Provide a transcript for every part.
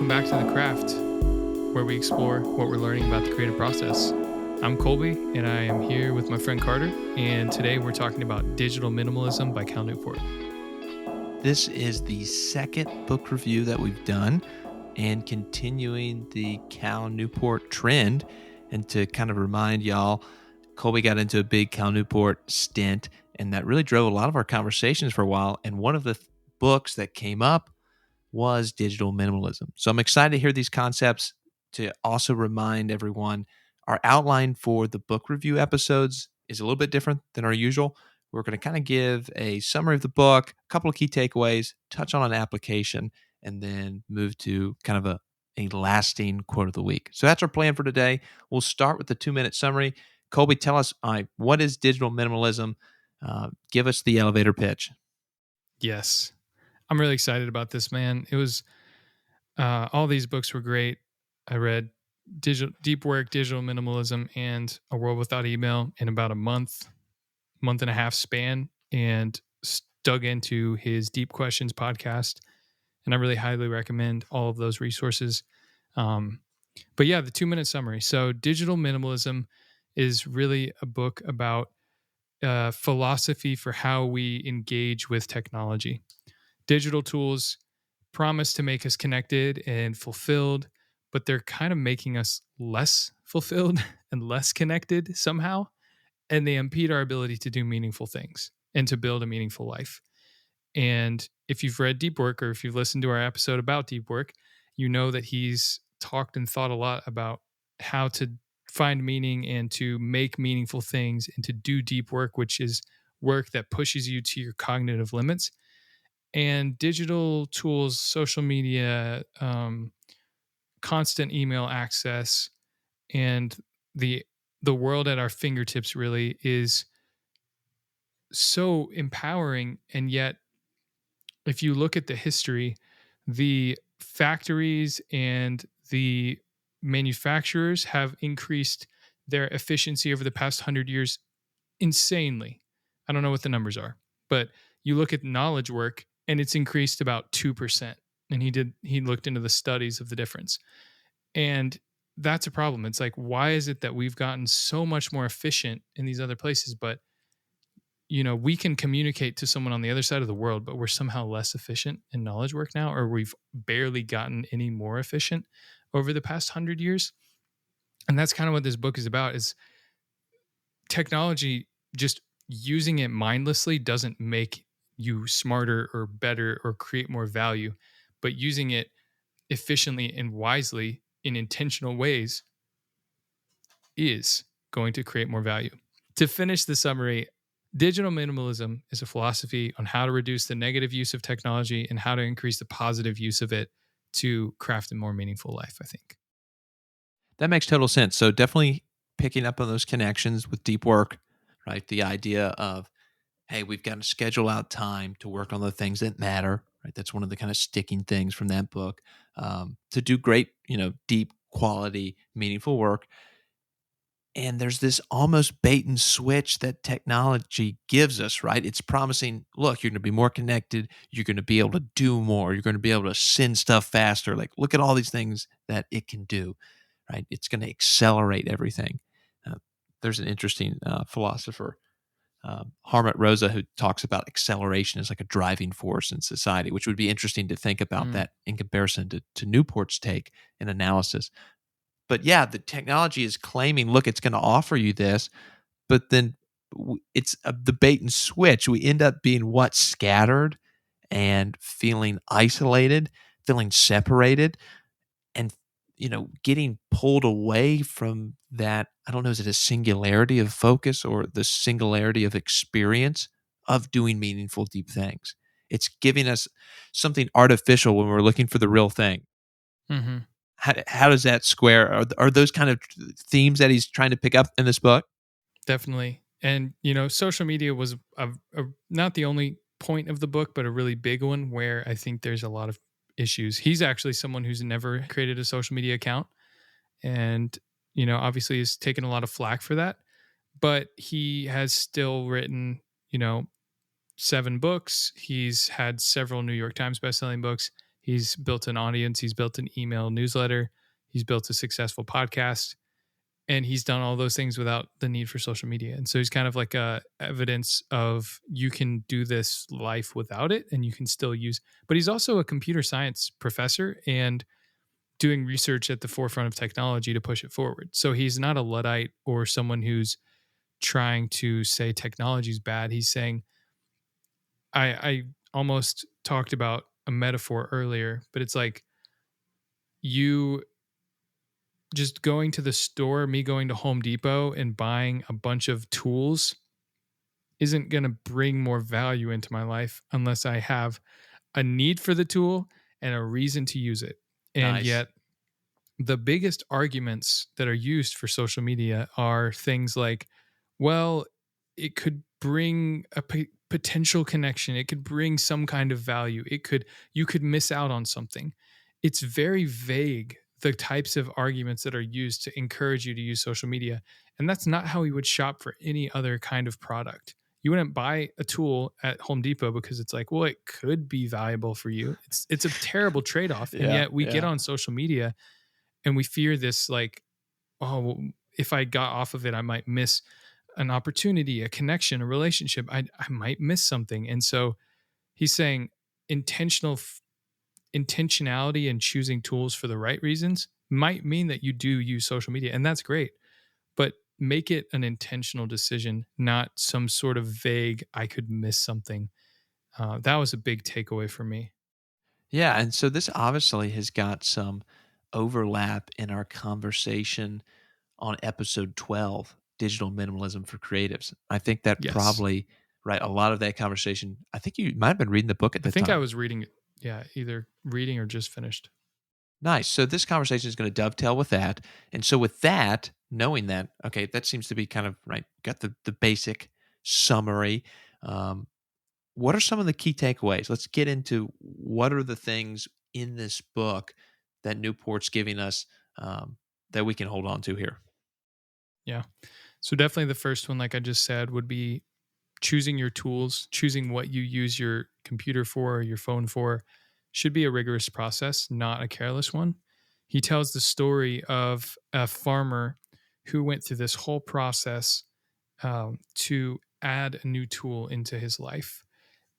welcome back to The Craft, where we explore what we're learning about the creative process. I'm Colby, and I am here with my friend Carter, and today we're talking about Digital Minimalism by Cal Newport. This is the second book review that we've done, and continuing the Cal Newport trend. And to kind of remind y'all, Colby got into a big Cal Newport stint, and that really drove a lot of our conversations for a while. And one of the books that came up was Digital Minimalism. So I'm excited to hear these concepts, to also remind everyone our outline for the book review episodes is a little bit different than our usual. We're going to kind of give a summary of the book, a couple of key takeaways, touch on an application, and then move to kind of a lasting quote of the week. So that's our plan for today. We'll start with the 2-minute summary. Colby, tell us, what is digital minimalism? Give us the elevator pitch. Yes, I'm really excited about this, man. It was, all these books were great. I read Deep Work, Digital Minimalism, and A World Without Email in about a month and a half span, and dug into his Deep Questions podcast. And I really highly recommend all of those resources. But yeah, the 2-minute summary. So Digital Minimalism is really a book about philosophy for how we engage with technology. Digital tools promise to make us connected and fulfilled, but they're kind of making us less fulfilled and less connected somehow. And they impede our ability to do meaningful things and to build a meaningful life. And if you've read Deep Work, or if you've listened to our episode about Deep Work, you know that he's talked and thought a lot about how to find meaning and to make meaningful things and to do deep work, which is work that pushes you to your cognitive limits. And digital tools, social media, constant email access, and the world at our fingertips really is so empowering. And yet, if you look at the history, the factories and the manufacturers have increased their efficiency over the past 100 years insanely. I don't know what the numbers are, but you look at knowledge work and it's increased about 2%. And he looked into the studies of the difference. And that's a problem. It's like, why is it that we've gotten so much more efficient in these other places, but we can communicate to someone on the other side of the world, but we're somehow less efficient in knowledge work now, or we've barely gotten any more efficient over the past 100 years. And that's kind of what this book is about, is technology, just using it mindlessly doesn't make you smarter or better or create more value, but using it efficiently and wisely in intentional ways is going to create more value. To finish the summary, digital minimalism is a philosophy on how to reduce the negative use of technology and how to increase the positive use of it to craft a more meaningful life, I think. That makes total sense. So definitely picking up on those connections with deep work, right? The idea of, hey, we've got to schedule out time to work on the things that matter, right? That's one of the kind of sticking things from that book, to do great, deep quality, meaningful work. And there's this almost bait and switch that technology gives us, right? It's promising, look, you're going to be more connected. You're going to be able to do more. You're going to be able to send stuff faster. Like, look at all these things that it can do, right? It's going to accelerate everything. There's an interesting philosopher, Harmut Rosa, who talks about acceleration as like a driving force in society, which would be interesting to think about that in comparison to Newport's take and analysis. But yeah, the technology is claiming, look, it's going to offer you this, but then it's the bait and switch. We end up being scattered and feeling isolated, feeling separated, and getting pulled away from that. I don't know, is it a singularity of focus or the singularity of experience of doing meaningful, deep things? It's giving us something artificial when we're looking for the real thing. Mm-hmm. How does that square? Are those kind of themes that he's trying to pick up in this book? Definitely. And, social media was not the only point of the book, but a really big one where I think there's a lot of issues. He's actually someone who's never created a social media account. And, obviously has taken a lot of flack for that. But he has still written, 7 books. He's had several New York Times bestselling books. He's built an audience. He's built an email newsletter. He's built a successful podcast, and he's done all those things without the need for social media. And so he's kind of like a evidence of you can do this life without it, and you can still use. But he's also a computer science professor and doing research at the forefront of technology to push it forward. So he's not a Luddite or someone who's trying to say technology is bad. He's saying, I almost talked about a metaphor earlier, but it's like you just going to the store, me going to Home Depot and buying a bunch of tools isn't going to bring more value into my life unless I have a need for the tool and a reason to use it. And Nice. yet, the biggest arguments that are used for social media are things like, well, it could bring a potential connection. It could bring some kind of value. You could miss out on something. It's very vague, the types of arguments that are used to encourage you to use social media. And that's not how you would shop for any other kind of product. You wouldn't buy a tool at Home Depot because it's like, well, it could be valuable for you. It's a terrible trade-off. And Yeah, yet we get yeah. on social media and we fear this, like, oh, well, if I got off of it, I might miss an opportunity, a connection, a relationship. I might miss something. And so he's saying intentional intentionality and choosing tools for the right reasons might mean that you do use social media, and that's great, but make it an intentional decision, not some sort of vague I could miss something. That was a big takeaway for me. Yeah, and so this obviously has got some overlap in our conversation on episode 12, Digital Minimalism for Creatives. I think that Yes, probably, right, a lot of that conversation, I think you might have been reading the book at I the think I time. was reading it. Yeah, either reading or just finished. Nice. So this conversation is going to dovetail with that. And so with that, knowing that, okay, that seems to be kind of right, got the basic summary. Um, what are some of the key takeaways? Let's get into what are the things in this book that Newport's giving us that we can hold on to here. Yeah. So definitely the first one, like I just said, would be choosing your tools, choosing what you use your computer for, or your phone for, should be a rigorous process, not a careless one. He tells the story of a farmer who went through this whole process to add a new tool into his life.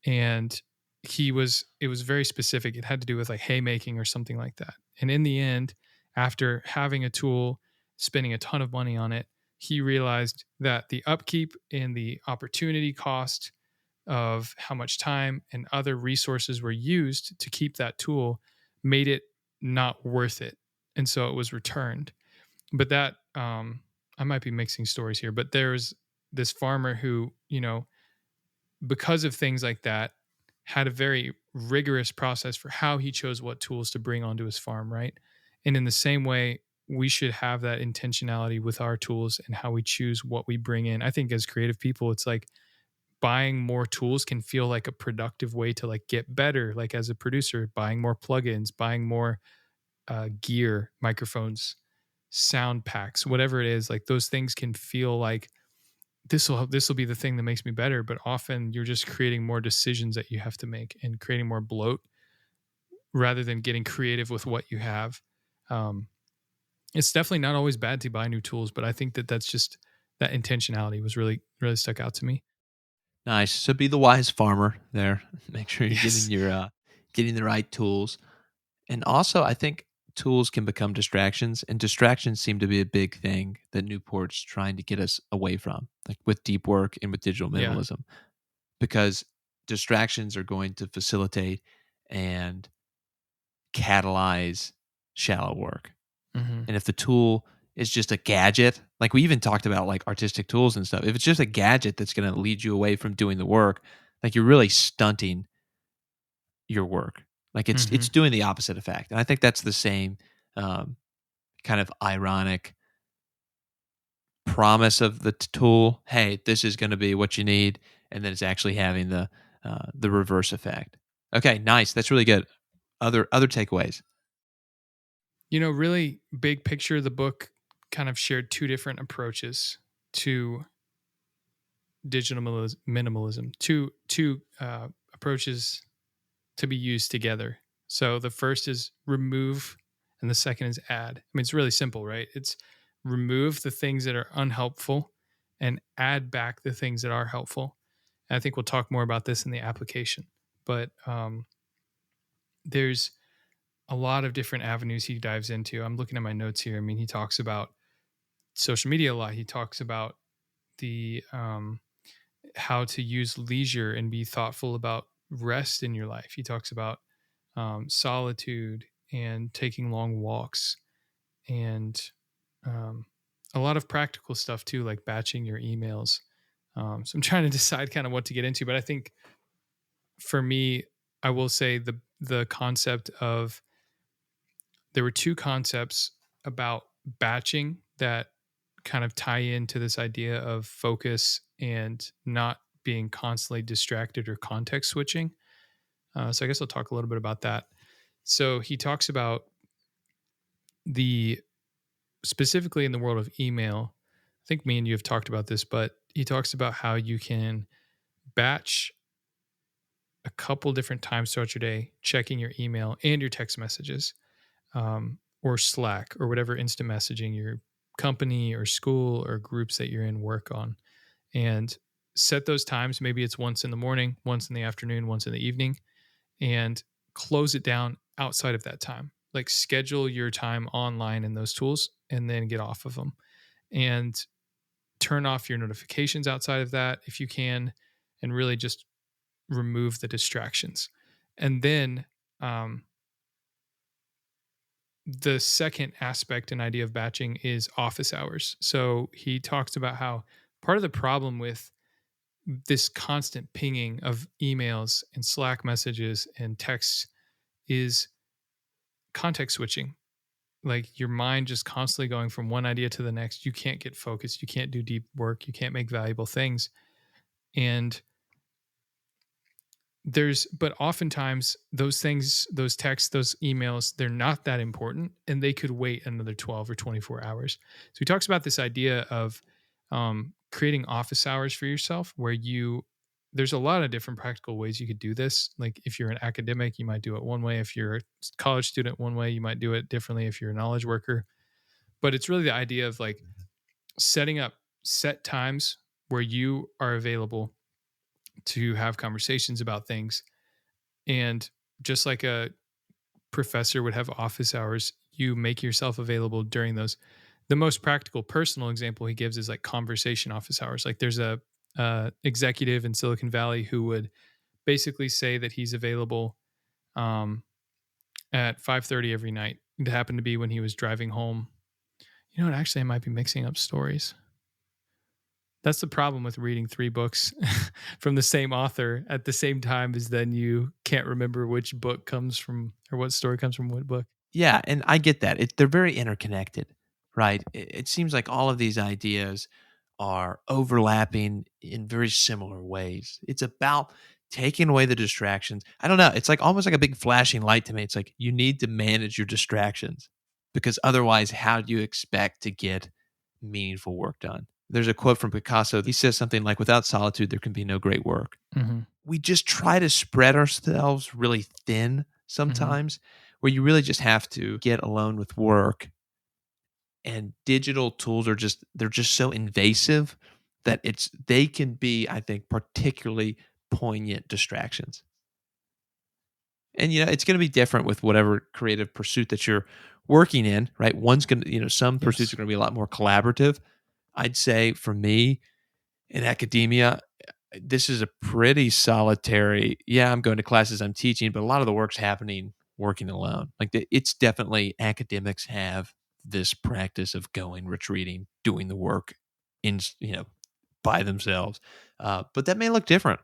And it was very specific. It had to do with like haymaking or something like that. And in the end, after having a tool, spending a ton of money on it, he realized that the upkeep and the opportunity cost of how much time and other resources were used to keep that tool made it not worth it. And so it was returned. But that, I might be mixing stories here, but there's this farmer who, because of things like that, had a very rigorous process for how he chose what tools to bring onto his farm, right? And in the same way, we should have that intentionality with our tools and how we choose what we bring in. I think as creative people, it's like buying more tools can feel like a productive way to like get better. Like as a producer, buying more plugins, buying more gear, microphones, sound packs, whatever it is. Like those things can feel like this will be the thing that makes me better, but often you're just creating more decisions that you have to make and creating more bloat rather than getting creative with what you have. um, it's definitely not always bad to buy new tools, but I think that that's just that intentionality was really stuck out to me. Nice. So be the wise farmer there. Make sure you're Yes. getting the right tools. And also, I think tools can become distractions, and distractions seem to be a big thing that Newport's trying to get us away from, like with deep work and with digital Yeah. minimalism, because distractions are going to facilitate and catalyze shallow work. Hmm. And if the tool is just a gadget, like we even talked about like artistic tools and stuff, if it's just a gadget that's going to lead you away from doing the work, like you're really stunting your work. Like Hmm. it's doing the opposite effect. And I think that's the same um, kind of ironic promise of the tool. Hey, this is going to be what you need, and then it's actually having the reverse effect. Okay, nice. That's really good. Other takeaways. Really big picture, the book kind of shared two different approaches to digital minimalism, two approaches to be used together. So the first is remove, and the second is add. I mean, it's really simple, right? It's remove the things that are unhelpful and add back the things that are helpful. And I think we'll talk more about this in the application. But there's a lot of different avenues he dives into. I'm looking at my notes here. I mean, he talks about social media a lot. He talks about the how to use leisure and be thoughtful about rest in your life. He talks about solitude and taking long walks and um, a lot of practical stuff too, like batching your emails. So I'm trying to decide kind of what to get into, but I think for me, I will say the concept of there were two concepts about batching that kind of tie into this idea of focus and not being constantly distracted or context switching. So I guess I'll talk a little bit about that. So he talks about the specifically in the world of email. I think me and you have talked about this, but he talks about how you can batch a couple different times throughout your day, checking your email and your text messages, or Slack or whatever instant messaging your company or school or groups that you're in work on, and set those times. Maybe it's once in the morning, once in the afternoon, once in the evening, and close it down outside of that time. Like schedule your time online in those tools and then get off of them, and turn off your notifications outside of that if you can, and really just remove the distractions. And then the second aspect and idea of batching is office hours. So he talks about how part of the problem with this constant pinging of emails and Slack messages and texts is context switching. Like your mind just constantly going from one idea to the next. You can't get focused. You can't do deep work. You can't make valuable things. And but oftentimes those things, those texts, those emails, they're not that important and they could wait another 12 or 24 hours. So he talks about this idea of creating office hours for yourself where there's a lot of different practical ways you could do this. Like if you're an academic, you might do it one way. If you're a college student, one way. You might do it differently if you're a knowledge worker. But it's really the idea of like setting up set times where you are available to have conversations about things. And just like a professor would have office hours, you make yourself available during those. The most practical personal example he gives is like conversation office hours. Like there's a executive in Silicon Valley who would basically say that he's available um, at 5:30 every night. It happened to be when he was driving home. You know what? Actually, I might be mixing up stories. That's the problem with reading 3 books from the same author at the same time, is then you can't remember which book comes from or what story comes from what book. Yeah, and I get that. They're very interconnected, right? It seems like all of these ideas are overlapping in very similar ways. It's about taking away the distractions. I don't know. It's like almost like a big flashing light to me. It's like you need to manage your distractions because otherwise, how do you expect to get meaningful work done? There's a quote from Picasso. He says something like, without solitude, there can be no great work. Mm-hmm. We just try to spread ourselves really thin sometimes, where you really just have to get alone with work. And digital tools they're just so invasive that they can be, I think, particularly poignant distractions. And it's going to be different with whatever creative pursuit that you're working in, right? One's going to, some pursuits are going to be a lot more collaborative. I'd say for me in academia, this is a pretty solitary. Yeah, I'm going to classes, I'm teaching, but a lot of the work's happening working alone. Like it's definitely academics have this practice of going, retreating, doing the work in by themselves. But that may look different,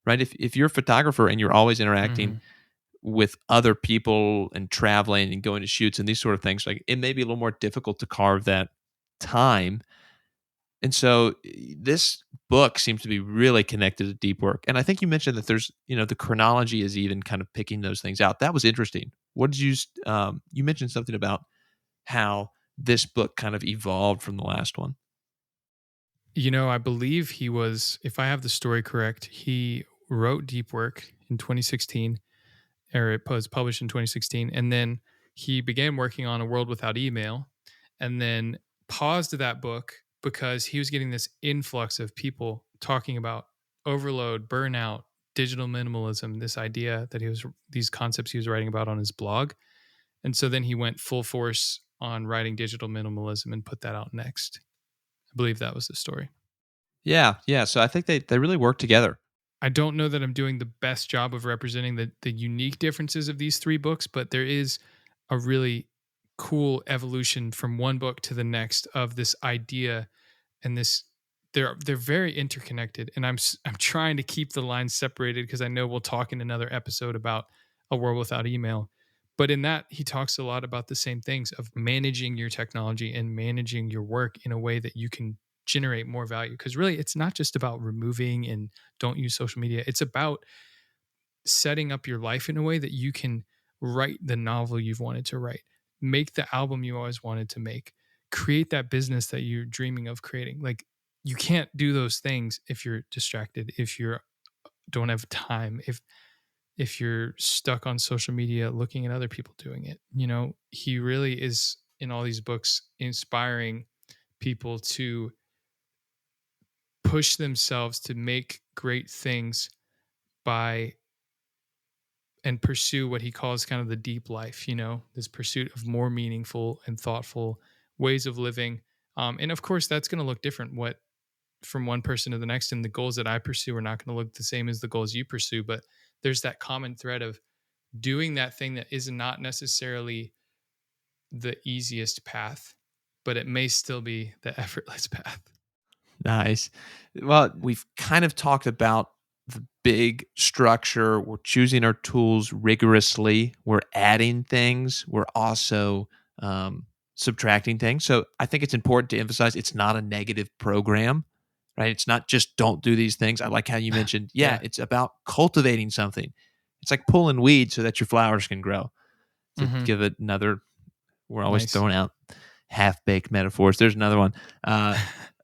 right? If you're a photographer and you're always interacting with other people and traveling and going to shoots and these sort of things, like it may be a little more difficult to carve that time. And so this book seems to be really connected to deep work. And I think you mentioned that there's, the chronology is even kind of picking those things out. That was interesting. What did you mentioned something about how this book kind of evolved from the last one. I believe he was, if I have the story correct, he wrote Deep Work in 2016 or it was published in 2016. And then he began working on A World Without Email, and then paused that book because he was getting this influx of people talking about overload, burnout, digital minimalism, this idea that these concepts he was writing about on his blog. And so then he went full force on writing Digital Minimalism and put that out next. I believe that was the story. Yeah, yeah. So I think they really work together. I don't know that I'm doing the best job of representing the unique differences of these three books, but there is a really cool evolution from one book to the next of this idea, and this they're very interconnected, and I'm trying to keep the lines separated because I know we'll talk in another episode about A World Without Email. But in that, he talks a lot about the same things of managing your technology and managing your work in a way that you can generate more value. Because really, it's not just about removing and don't use social media. It's about setting up your life in a way that you can write the novel you've wanted to write, make the album you always wanted to make, create that business that you're dreaming of creating. Like, you can't do those things if you're distracted, if you don't have time, if you're stuck on social media looking at other people doing it. He really is in all these books inspiring people to push themselves to make great things by and pursue what he calls kind of the deep life, this pursuit of more meaningful and thoughtful ways of living. And of course, that's going to look different from one person to the next. And the goals that I pursue are not going to look the same as the goals you pursue. But there's that common thread of doing that thing that is not necessarily the easiest path, but it may still be the effortless path. Nice. Well, we've kind of talked about the big structure. We're choosing our tools rigorously. We're adding things. We're also subtracting things. So I think it's important to emphasize it's not a negative program, right? It's not just don't do these things. I like how you mentioned, yeah, Yeah. it's about cultivating something. It's like pulling weeds so that your flowers can grow. To Mm-hmm. give it another, we're always Nice. throwing out half-baked metaphors. There's another one.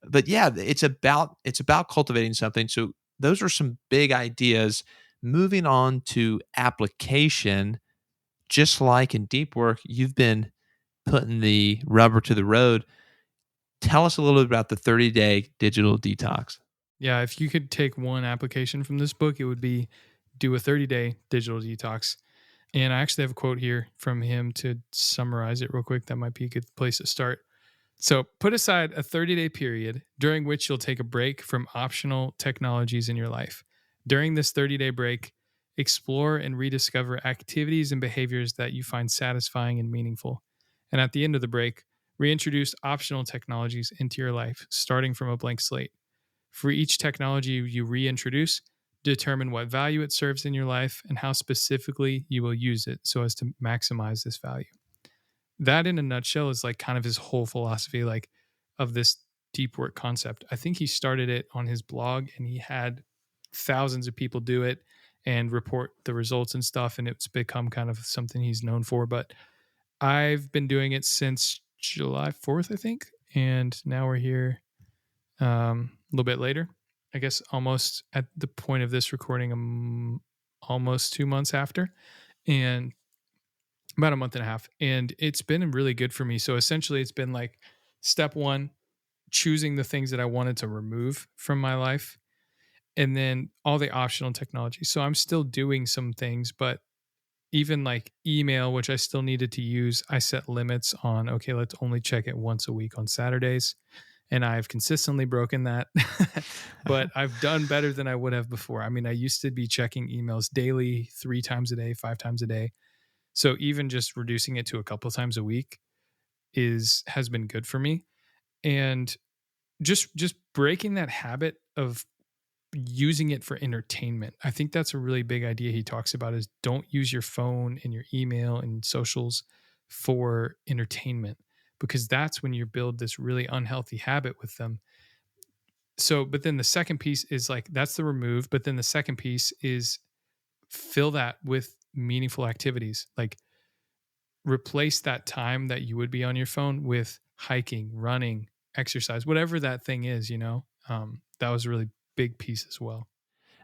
But yeah, it's about cultivating something. So those are some big ideas. Moving on to application, just like in deep work, you've been putting the rubber to the road. Tell us a little bit about the 30-day digital detox. Yeah, if you could take one application from this book, it would be do a 30-day digital detox. And I actually have a quote here from him to summarize it real quick. That might be a good place to start. So, put aside a 30-day period during which you'll take a break from optional technologies in your life. During this 30-day break, explore and rediscover activities and behaviors that you find satisfying and meaningful. And at the end of the break, reintroduce optional technologies into your life, starting from a blank slate. For each technology you reintroduce, determine what value it serves in your life and how specifically you will use it so as to maximize this value. That in a nutshell is like kind of his whole philosophy, like, of this deep work concept. I think he started it on his blog and he had thousands of people do it and report the results and stuff, and it's become kind of something he's known for. But I've been doing it since July 4th, I think, and now we're here a little bit later, I guess, almost at the point of this recording, almost 2 months after, and about a month and a half. And it's been really good for me. So essentially, it's been like step one, choosing the things that I wanted to remove from my life, and then all the optional technology. So I'm still doing some things, but even like email, which I still needed to use, I set limits on, okay, let's only check it once a week on Saturdays. And I've consistently broken that, but I've done better than I would have before. I mean, I used to be checking emails daily, 3 times a day, 5 times a day. So even just reducing it to a couple times a week has been good for me. And just breaking that habit of using it for entertainment. I think that's a really big idea he talks about, is don't use your phone and your email and socials for entertainment, because that's when you build this really unhealthy habit with them. So, but then the second piece is like, that's the remove, but then the second piece is fill that with meaningful activities. Like, replace that time that you would be on your phone with hiking, running, exercise, whatever that thing is. That was a really big piece as well.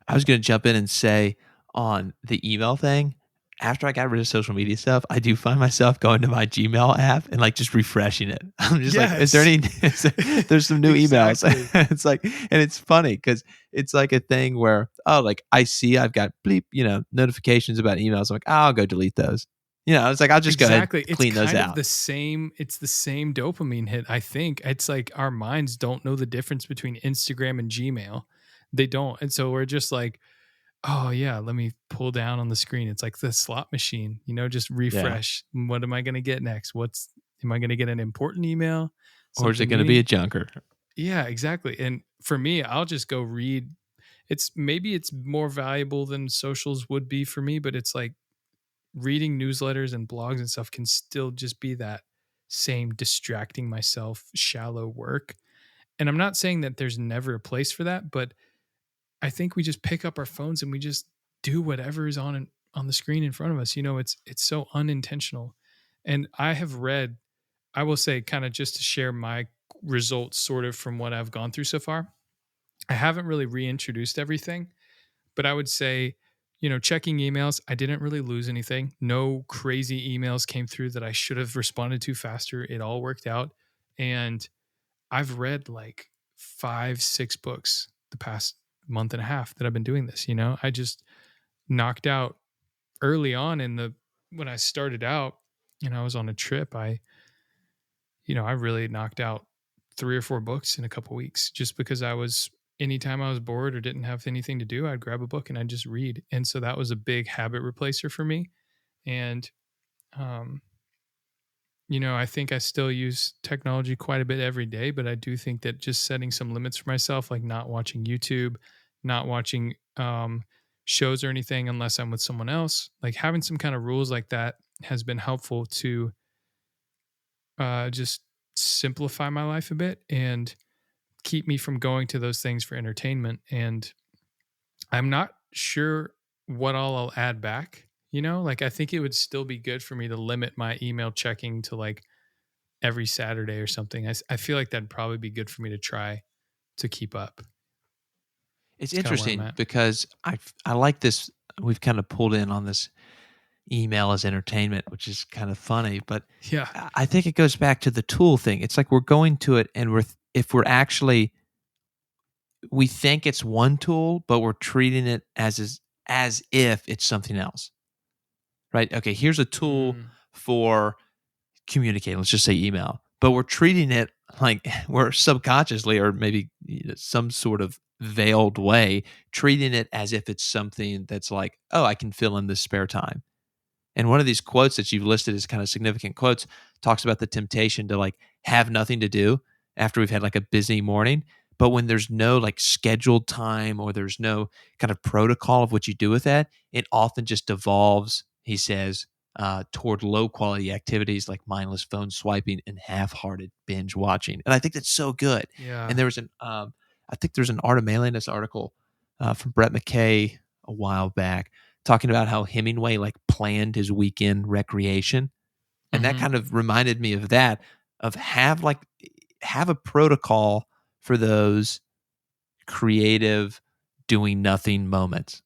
I was going to jump in and say on the email thing, after I got rid of social media stuff, I do find myself going to my Gmail app and, like, just refreshing it. I'm just like, "Is there Yes. any there's some new emails." Exactly. It's like and it's funny because it's like a thing where, oh, like, I see I've got bleep, notifications about emails. I'm like, "Oh, I'll go delete those." It's like, I'll just go ahead and Exactly. It's clean those kind of out. the same dopamine hit, I think. It's like our minds don't know the difference between Instagram and Gmail. They don't. And so we're just like, "Oh yeah, let me pull down on the screen." It's like the slot machine, just Yeah. refresh. What am I going to get next? Am I going to get an important email? Or is it Something gonna be a meaning? junker? Yeah, exactly. And for me, I'll just go read. Maybe it's more valuable than socials would be for me, but it's like reading newsletters and blogs and stuff can still just be that same distracting myself shallow work. And I'm not saying that there's never a place for that, but I think we just pick up our phones and we just do whatever is on the screen in front of us. It's so unintentional. And I will say, kind of just to share my results sort of from what I've gone through so far. I haven't really reintroduced everything, but I would say, checking emails, I didn't really lose anything. No crazy emails came through that I should have responded to faster. It all worked out. And I've read like 5, 6 books the past month and a half that I've been doing this. I just knocked out early on when I started out, I was on a trip. I really knocked out 3 or 4 books in a couple weeks just because anytime I was bored or didn't have anything to do, I'd grab a book and I'd just read. And so that was a big habit replacer for me. And, um, I think I still use technology quite a bit every day, but I do think that just setting some limits for myself, like not watching YouTube, not watching shows or anything unless I'm with someone else, like having some kind of rules like that has been helpful to just simplify my life a bit and keep me from going to those things for entertainment. And I'm not sure what all I'll add back. Like I think it would still be good for me to limit my email checking to like every Saturday or something. I feel like that'd probably be good for me to try to keep up. It's It's kind of where I'm interesting at. because I like this. We've kind of pulled in on this email as entertainment, which is kind of funny, but Yeah. I think it goes back to the tool thing. It's like we're going to it and if we're actually we think it's one tool, but we're treating it as if it's something else. Right? Okay, here's a tool Mm, for communicating, let's just say email, but we're treating it like we're subconsciously or maybe some sort of veiled way treating it as if it's something that's like, oh, I can fill in this spare time. And one of these quotes that you've listed as kind of significant quotes talks about the temptation to like have nothing to do after we've had like a busy morning. But when there's no like scheduled time or there's no kind of protocol of what you do with that, it often just devolves, he says, toward low quality activities like mindless phone swiping and half hearted binge watching. And I think that's so good. And yeah. there was I think there's an Art of Manliness article from Brett McKay a while back talking about how Hemingway like planned his weekend recreation. And that Hmm. kind of reminded me of that, of have a protocol for those creative doing nothing moments.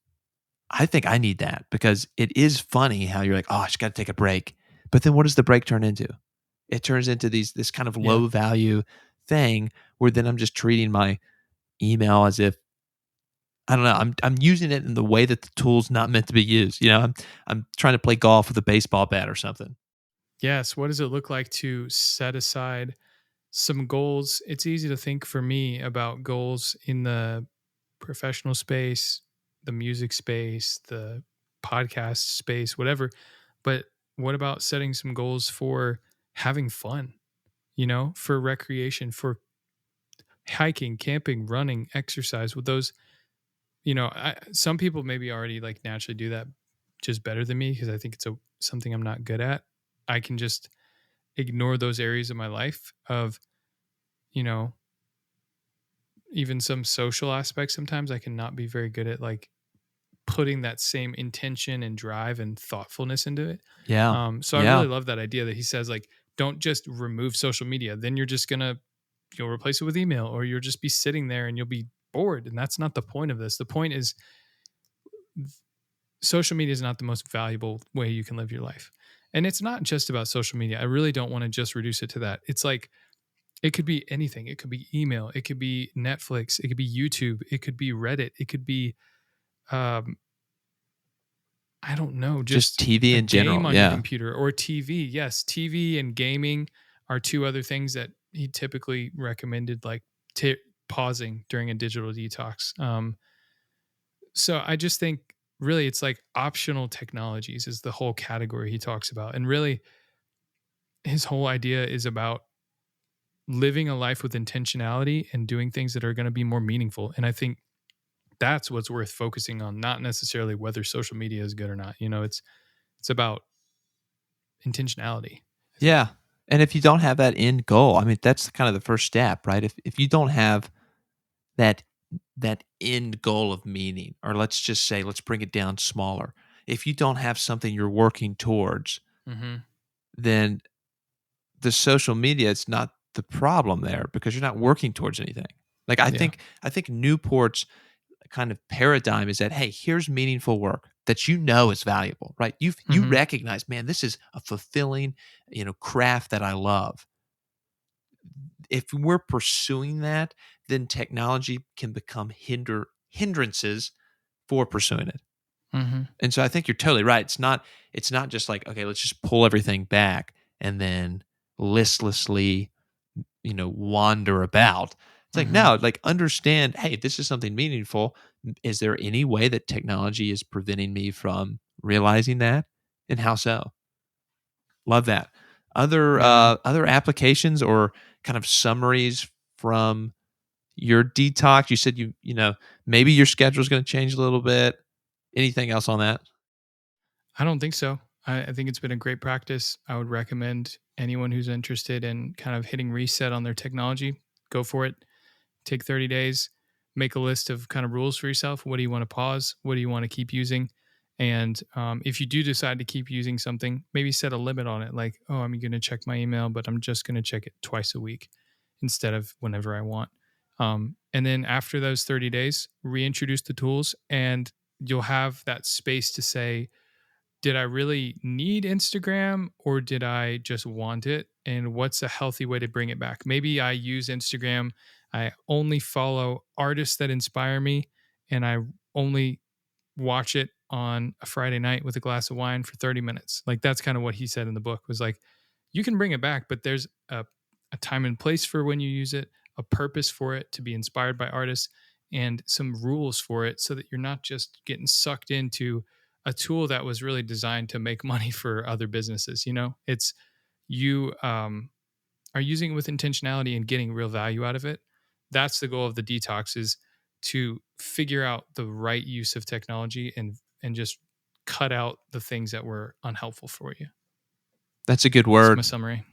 I think I need that because it is funny how you're like, oh, I just got to take a break. But then what does the break turn into? It turns into this kind of Yeah. low value thing where then I'm just treating my email as if I don't know. I'm using it in the way that the tool's not meant to be used. I'm trying to play golf with a baseball bat or something. Yes. What does it look like to set aside some goals? It's easy to think for me about goals in the professional space, the music space, the podcast space, whatever. But what about setting some goals for having fun, for recreation, for hiking, camping, running, exercise with those, some people maybe already like naturally do that just better than me because I think it's something I'm not good at. I can just ignore those areas of my life of, you know, even some social aspects. Sometimes I can not be very good at like putting that same intention and drive and thoughtfulness into it. Yeah. So I Yeah. really love that idea that he says like, don't just remove social media. Then you'll replace it with email, or you'll just be sitting there and you'll be bored. And that's not the point of this. The point is social media is not the most valuable way you can live your life. And it's not just about social media. I really don't want to just reduce it to that. It's like it could be anything. It could be email, it could be Netflix, it could be YouTube, it could be Reddit, it could be um I don't know, Just just TV a in general. game on your Yeah. computer or TV. Yes, TV and gaming are two other things that he typically recommended, like pausing during a digital detox. So I just think really it's like optional technologies is the whole category he talks about. And really, his whole idea is about living a life with intentionality and doing things that are going to be more meaningful. And I think that's what's worth focusing on, not necessarily whether social media is good or not. It's about intentionality, I think. Yeah. And if you don't have that end goal, I mean, that's kind of the first step, right? If you don't have that that end goal of meaning, or let's just say, let's bring it down smaller. If you don't have something you're working towards, Mhm. then the social media is not the problem there because you're not working towards anything. Like Yeah. I think Newport's kind of paradigm is that, hey, here's meaningful work that you know is valuable, right? You Mhm. recognize, man, this is a fulfilling, craft that I love. If we're pursuing that, then technology can become hindrances for pursuing it. Mhm. And so I think you're totally right. It's not just like, okay, let's just pull everything back and then listlessly, wander about. It's like, Mhm. no, like understand, hey, this is something meaningful. Is there any way that technology is preventing me from realizing that? And how so? Love that. Yeah, man. Other applications or kind of summaries from your detox? You said maybe your schedule is going to change a little bit. Anything else on that? I don't think so. I think it's been a great practice. I would recommend anyone who's interested in kind of hitting reset on their technology, go for it. Take 30 days, make a list of kind of rules for yourself. What do you want to pause? What do you want to keep using? And if you do decide to keep using something, maybe set a limit on it. Like, oh, I'm going to check my email, but I'm just going to check it twice a week instead of whenever I want. And then after those 30 days, reintroduce the tools and you'll have that space to say, did I really need Instagram or did I just want it? And what's a healthy way to bring it back? Maybe I use Instagram. I only follow artists that inspire me and I only watch it on a Friday night with a glass of wine for 30 minutes. Like that's kind of what he said in the book was like, you can bring it back, but there's a time and place for when you use it, a purpose for it to be inspired by artists, and some rules for it so that you're not just getting sucked into a tool that was really designed to make money for other businesses. It's you are using it with intentionality and getting real value out of it. That's the goal of the detox is to figure out the right use of technology and just cut out the things that were unhelpful for you. That's a good That's my word. summary.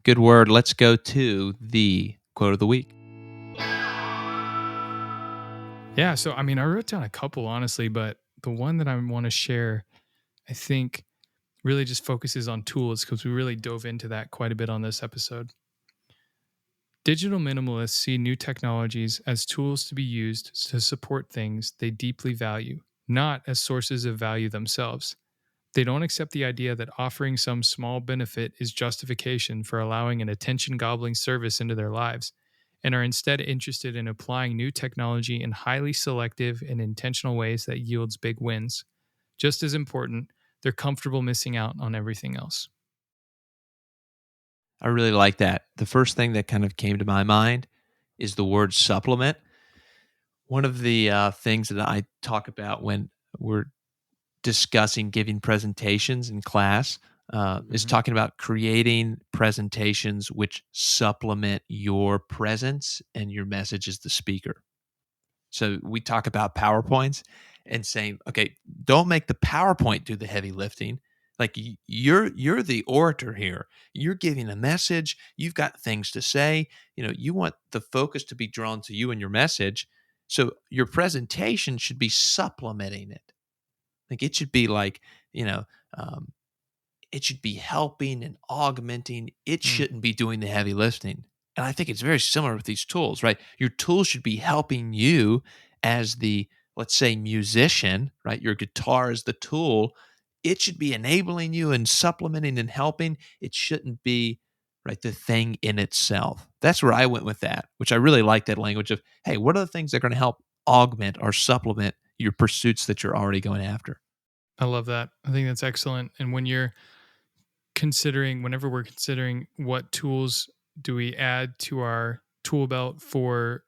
Good word. Let's go to the quote of the week. Yeah, so I mean, I wrote down a couple honestly, but the one that I want to share, I think really just focuses on tools because we really dove into that quite a bit on this episode. Digital minimalists see new technologies as tools to be used to support things they deeply value, not as sources of value themselves. They don't accept the idea that offering some small benefit is justification for allowing an attention gobbling service into their lives, and are instead interested in applying new technology in highly selective and intentional ways that yields big wins. Just as important, they're comfortable missing out on everything else. I really like that. The first thing that kind of came to my mind is the word supplement. One of the things that I talk about when we're discussing giving presentations in class is Mhm. talking about creating presentations which supplement your presence and your message as the speaker. So we talk about PowerPoints and saying, okay, don't make the PowerPoint do the heavy lifting. Like you're the orator here. You're giving a message. You've got things to say. You want the focus to be drawn to you and your message. So your presentation should be supplementing it. Like it should be like, you know, um, it should be helping and augmenting. It Mm. shouldn't be doing the heavy lifting. And I think it's very similar with these tools, right? Your tools should be helping you as the let's say, musician, right? Your guitar is the tool. It should be enabling you and supplementing and helping. It shouldn't be, right, the thing in itself. That's where I went with that, which I really like that language of, hey, what are the things that are going to help augment or supplement your pursuits that you're already going after? I love that. I think that's excellent. And whenever we're considering what tools do we add to our tool belt for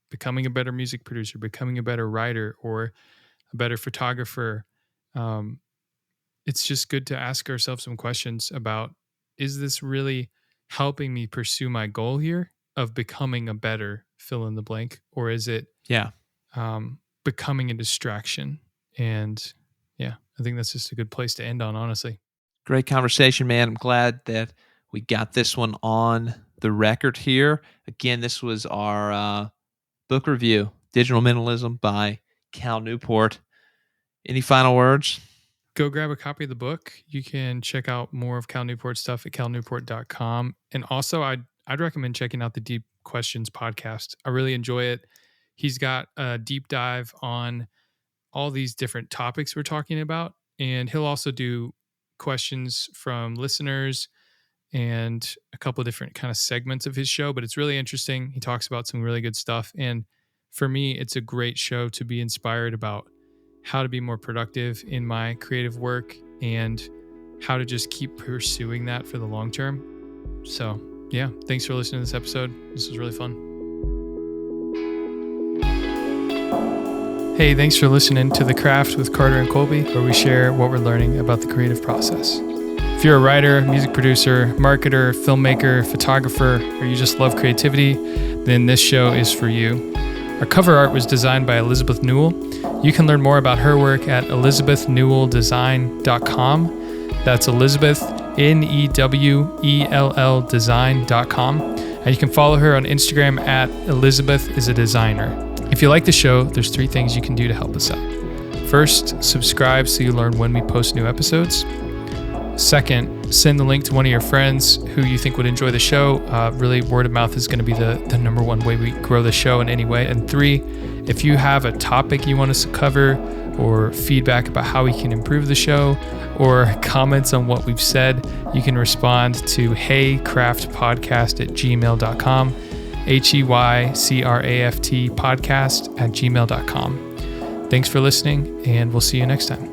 becoming a better music producer, becoming a better writer, or a better photographer, um, it's just good to ask ourselves some questions about, is this really helping me pursue my goal here of becoming a better fill in the blank, or is it Yeah. becoming a distraction? And yeah, I think that's just a good place to end on, honestly. Great conversation, man. I'm glad that we got this one on the record here. Again, this was our book review, Digital Minimalism by Cal Newport. Any final words? Go grab a copy of the book. You can check out more of Cal Newport's stuff at calnewport.com. And also, I'd recommend checking out the Deep Questions podcast. I really enjoy it. He's got a deep dive on all these different topics we're talking about. And he'll also do questions from listeners and a couple of different kind of segments of his show. But it's really interesting. He talks about some really good stuff. And for me, it's a great show to be inspired about how to be more productive in my creative work and how to just keep pursuing that for the long term. So yeah, thanks for listening to this episode. This was really fun. Hey, thanks for listening to The Craft with Carter and Colby, where we share what we're learning about the creative process. If you're a writer, music producer, marketer, filmmaker, photographer, or you just love creativity, then this show is for you. Our cover art was designed by Elizabeth Newell. You can learn more about her work at elizabethnewelldesign.com. That's Elizabeth, Newell design.com. And you can follow her on Instagram at ElizabethIsADesigner. If you like the show, there's 3 things you can do to help us out. First, subscribe so you learn when we post new episodes. Second, send the link to one of your friends who you think would enjoy the show. Really, word of mouth is going to be the number one way we grow the show in any way. And 3, if you have a topic you want us to cover, or feedback about how we can improve the show, or comments on what we've said, you can respond to heycraftpodcast@gmail.com, heycraft podcast@gmail.com. Thanks for listening, and we'll see you next time.